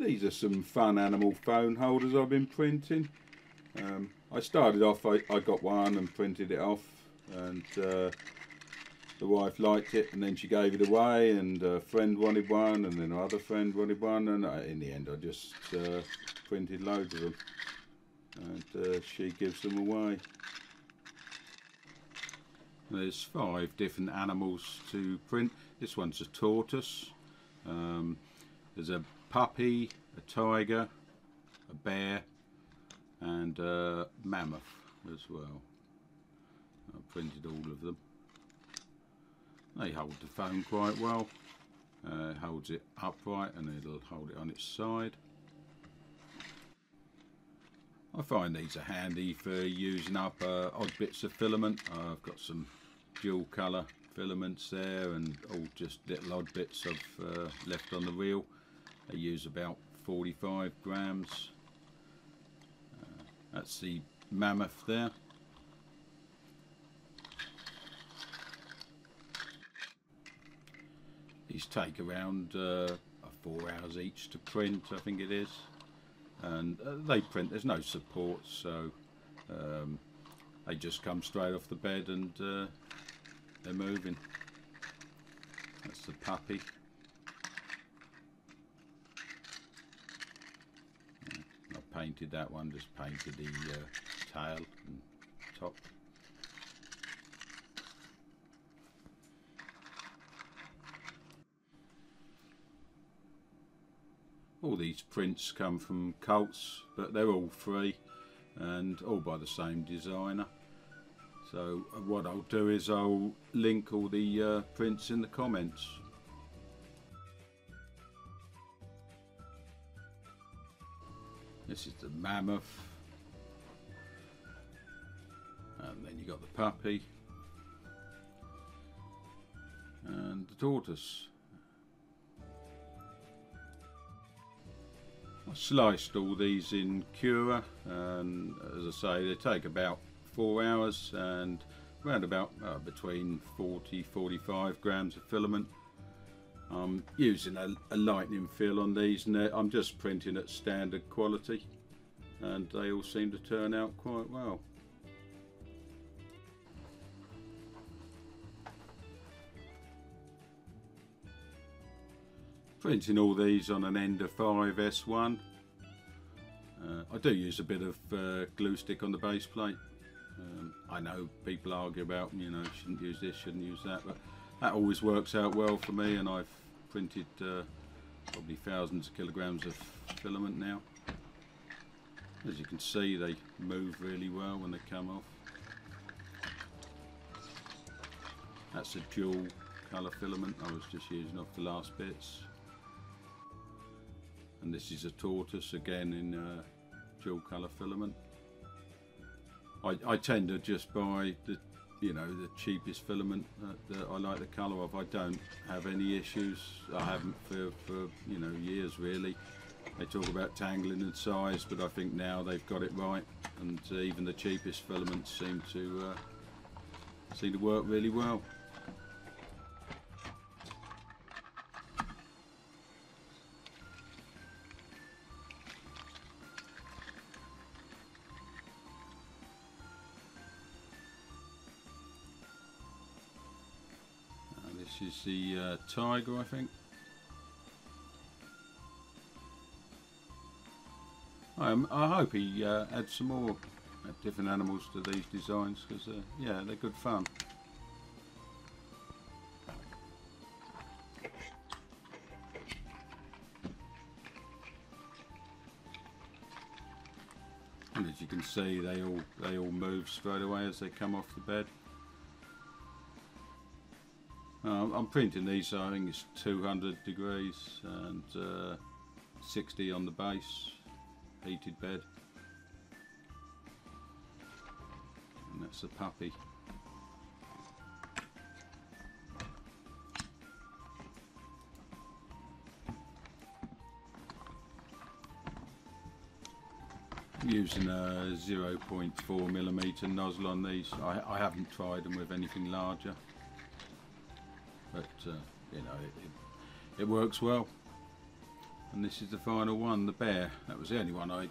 These are some fun animal phone holders I've been printing. I started off, I got one and printed it off, and the wife liked it, and then she gave it away, and a friend wanted one, and then another friend wanted one, and in the end I just printed loads of them, and she gives them away. There's 5 different animals to print. This one's a tortoise. There's a puppy, a tiger, a bear, and a mammoth as well. I've printed all of them. They hold the phone quite well. It holds it upright and it'll hold it on its side. I find these are handy for using up odd bits of filament. I've got some dual colour filaments there, and all just little odd bits I've left on the reel. They use about 45 grams. That's the mammoth there. These take around 4 hours each to print, I think it is, and they print. There's no support, so they just come straight off the bed and they're moving. That's the puppy. I painted that one, just painted the tail and top. All these prints come from Cults, but they're all free and all by the same designer. So what I'll do is I'll link all the prints in the comments. This is the mammoth, and then you got the puppy and the tortoise. I sliced all these in Cura, and as I say, they take about 4 hours and around about between 40-45 grams of filament. I'm using a lightning fill on these, and I'm just printing at standard quality, and they all seem to turn out quite well. Printing all these on an Ender 5 S1. I do use a bit of glue stick on the base plate. I know people argue about, you know, shouldn't use this, shouldn't use that, but that always works out well for me, and I've printed probably thousands of kilograms of filament now. As you can see, they move really well when they come off. That's a dual colour filament. I was just using off the last bits. And this is a tortoise, again in dual colour filament. I tend to just buy the, you know, the cheapest filament that I like the colour of. I don't have any issues. I haven't for you know, years really. They talk about tangling and size, but I think now they've got it right, and even the cheapest filaments seem to work really well. This is the tiger, I think. I hope he adds some more different animals to these designs, because yeah, they're good fun. And as you can see, they all move straight away as they come off the bed. I'm printing these, I think it's 200 degrees and 60 on the base, heated bed. And that's the puppy. I'm using a 0.4mm nozzle on these. I haven't tried them with anything larger, but you know, it works well. And this is the final one, the bear. That was the only one I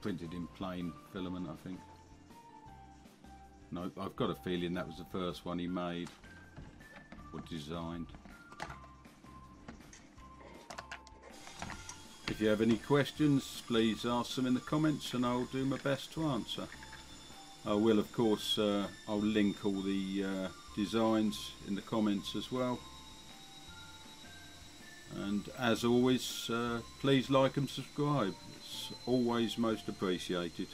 printed in plain filament, I think. No, I've got a feeling that was the first one he made or designed. If you have any questions, please ask them in the comments and I'll do my best to answer. I will, of course, I'll link all the designs in the comments as well. And as always, please like and subscribe. It's always most appreciated.